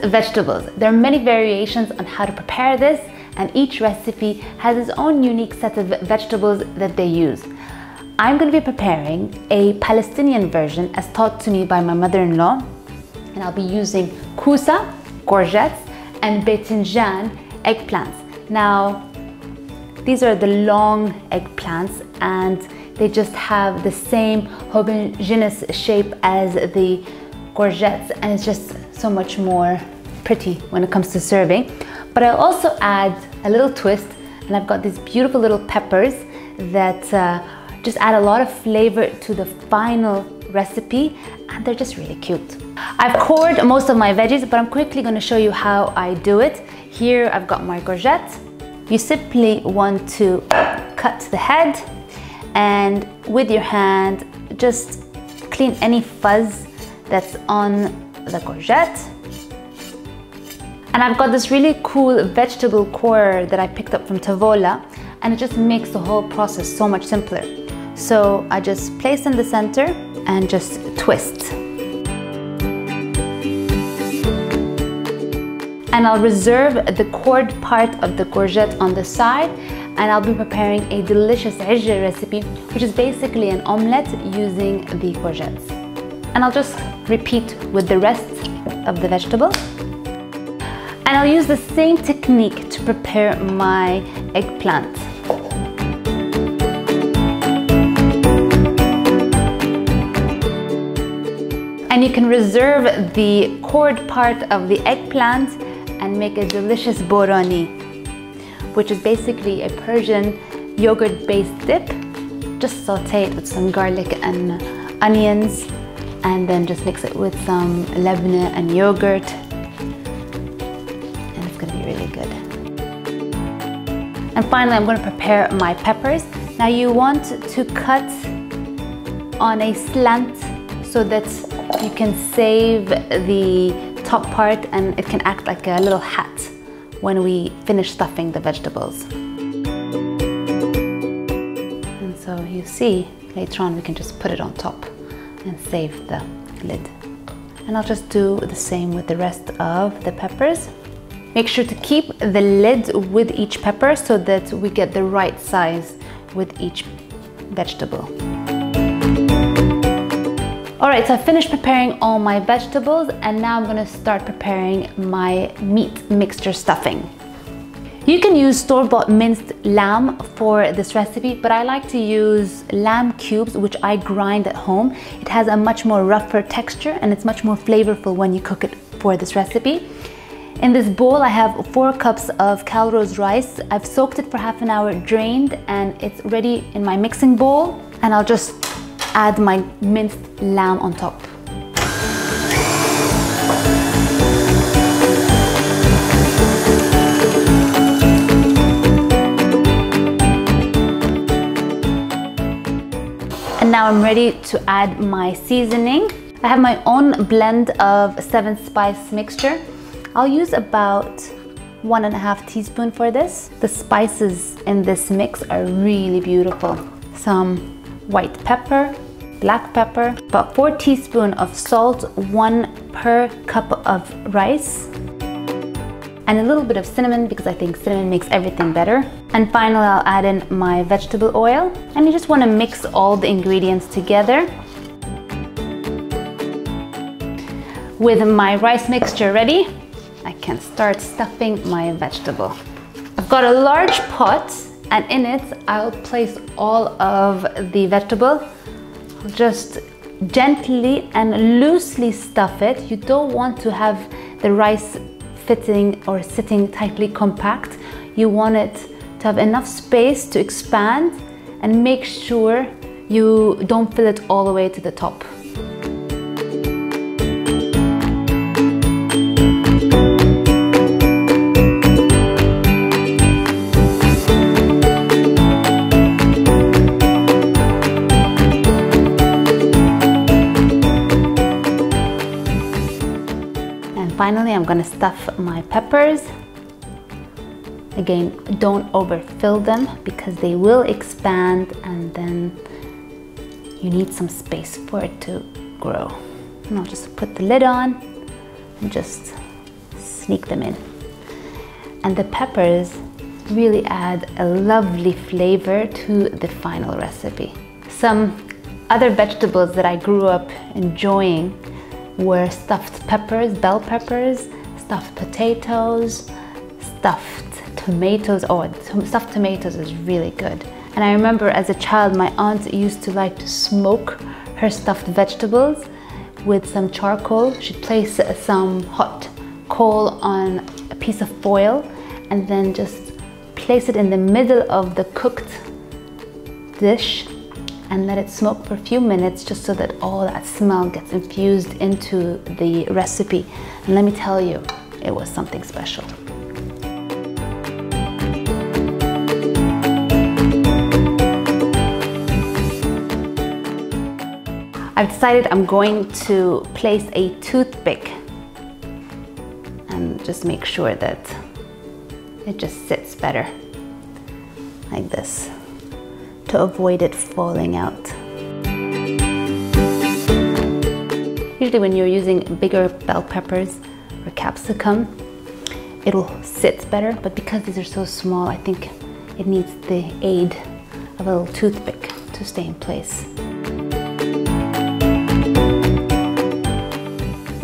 vegetables. There are many variations on how to prepare this, and each recipe has its own unique set of vegetables that they use. I'm going to be preparing a Palestinian version as taught to me by my mother-in-law, and I'll be using kousa, courgettes, and batinjan, eggplants. Now, these are the long eggplants, and they just have the same homogeneous shape as the courgettes, and it's just so much more pretty when it comes to serving. But I also add a little twist, and I've got these beautiful little peppers that just add a lot of flavor to the final recipe, and they're just really cute. I've cored most of my veggies, but I'm quickly going to show you how I do it. Here I've got my courgette. You simply want to cut the head, and with your hand just clean any fuzz that's on the courgette. And I've got this really cool vegetable core that I picked up from Tavola, and it just makes the whole process so much simpler. So I just place in the center and just twist. And I'll reserve the cored part of the courgette on the side, and I'll be preparing a delicious ajja recipe, which is basically an omelette using the courgettes. And I'll just repeat with the rest of the vegetable. And I'll use the same technique to prepare my eggplant. And you can reserve the cored part of the eggplant and make a delicious borani, which is basically a Persian yogurt-based dip. Just saute it with some garlic and onions, and then just mix it with some labneh and yogurt, and it's gonna be really good. And finally, I'm gonna prepare my peppers. Now you want to cut on a slant so that you can save the top part, and it can act like a little hat when we finish stuffing the vegetables. And so you see, later on we can just put it on top and save the lid. And I'll just do the same with the rest of the peppers. Make sure to keep the lid with each pepper so that we get the right size with each vegetable. Alright, so I finished preparing all my vegetables, and now I'm gonna start preparing my meat mixture stuffing. You can use store-bought minced lamb for this recipe, but I like to use lamb cubes, which I grind at home. It has a much more rougher texture, and it's much more flavorful when you cook it for this recipe. In this bowl, I have 4 cups of Calrose rice. I've soaked it for half an hour, drained, and it's ready in my mixing bowl. And I'll just add my minced lamb on top. And now I'm ready to add my seasoning. I have my own blend of 7-spice mixture. I'll use about 1.5 teaspoons for this. The spices in this mix are really beautiful. Some white pepper, black pepper, about 4 teaspoons of salt, 1 per cup of rice, and a little bit of cinnamon because I think cinnamon makes everything better. And finally, I'll add in my vegetable oil, and you just want to mix all the ingredients together. With my rice mixture ready, I can start stuffing my vegetable. I've got a large pot, and in it I'll place all of the vegetable. I'll just gently and loosely stuff it. You don't want to have the rice fitting or sitting tightly compact. You want it to have enough space to expand, and make sure you don't fill it all the way to the top. Finally, I'm gonna stuff my peppers. Again, don't overfill them because they will expand, and then you need some space for it to grow. And I'll just put the lid on and just sneak them in. And the peppers really add a lovely flavor to the final recipe. Some other vegetables that I grew up enjoying were stuffed peppers, bell peppers, stuffed potatoes, stuffed tomatoes. Oh, stuffed tomatoes is really good. And I remember as a child, my aunt used to like to smoke her stuffed vegetables with some charcoal. She'd place some hot coal on a piece of foil and then just place it in the middle of the cooked dish and let it smoke for a few minutes just so that all that smell gets infused into the recipe. And let me tell you, it was something special. I've decided I'm going to place a toothpick and just make sure that it just sits better like this to avoid it falling out. Usually when you're using bigger bell peppers or capsicum, it'll sit better, but because these are so small, I think it needs the aid of a little toothpick to stay in place.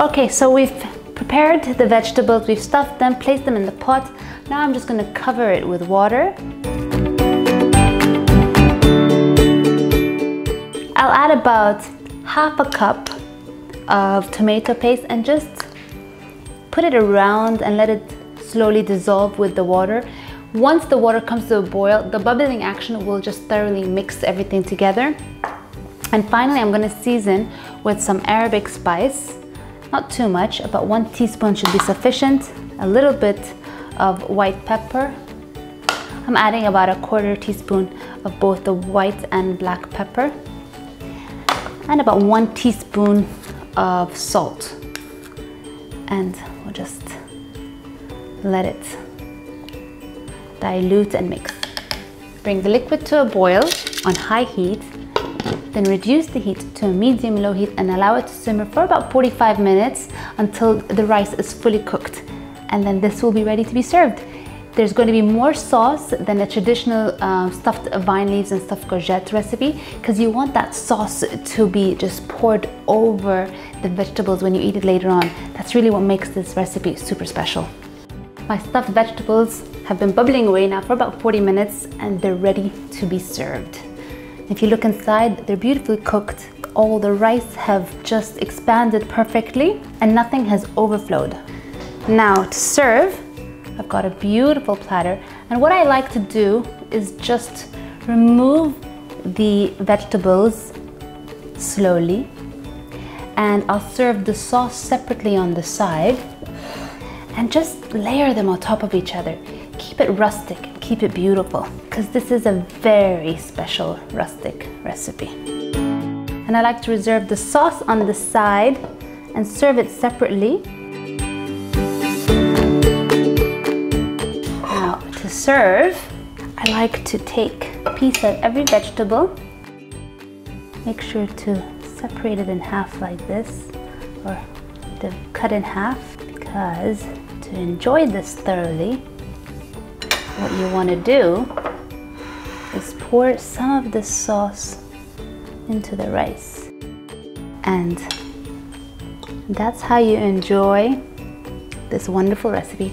Okay, so we've prepared the vegetables, we've stuffed them, placed them in the pot. Now I'm just going to cover it with water. I'll add about half a cup of tomato paste and just put it around and let it slowly dissolve with the water. Once the water comes to a boil, the bubbling action will just thoroughly mix everything together. And finally, I'm going to season with some Arabic spice. Not too much, about 1 teaspoon should be sufficient. A little bit of white pepper. I'm adding about 1/4 teaspoon of both the white and black pepper. And about 1 teaspoon of salt. And we'll just let it dilute and mix. Bring the liquid to a boil on high heat. Then reduce the heat to a medium-low heat and allow it to simmer for about 45 minutes until the rice is fully cooked. And then this will be ready to be served. There's going to be more sauce than a traditional stuffed vine leaves and stuffed courgette recipe, because you want that sauce to be just poured over the vegetables when you eat it later on. That's really what makes this recipe super special. My stuffed vegetables have been bubbling away now for about 40 minutes and they're ready to be served. If you look inside, they're beautifully cooked. All the rice have just expanded perfectly and nothing has overflowed. Now to serve, I've got a beautiful platter. And what I like to do is just remove the vegetables slowly. And I'll serve the sauce separately on the side and just layer them on top of each other. Keep it rustic, keep it beautiful, because this is a very special rustic recipe. And I like to reserve the sauce on the side and serve it separately. Now to serve, I like to take a piece of every vegetable. Make sure to separate it in half like this, or to cut in half, because to enjoy this thoroughly, what you want to do is pour some of this sauce into the rice. And that's how you enjoy this wonderful recipe.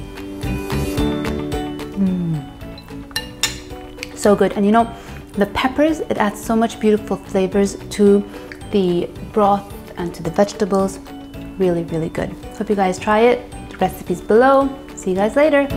So good. And you know, the peppers, it adds so much beautiful flavors to the broth and to the vegetables. Really, really good. Hope you guys try it. The recipe's below. See you guys later.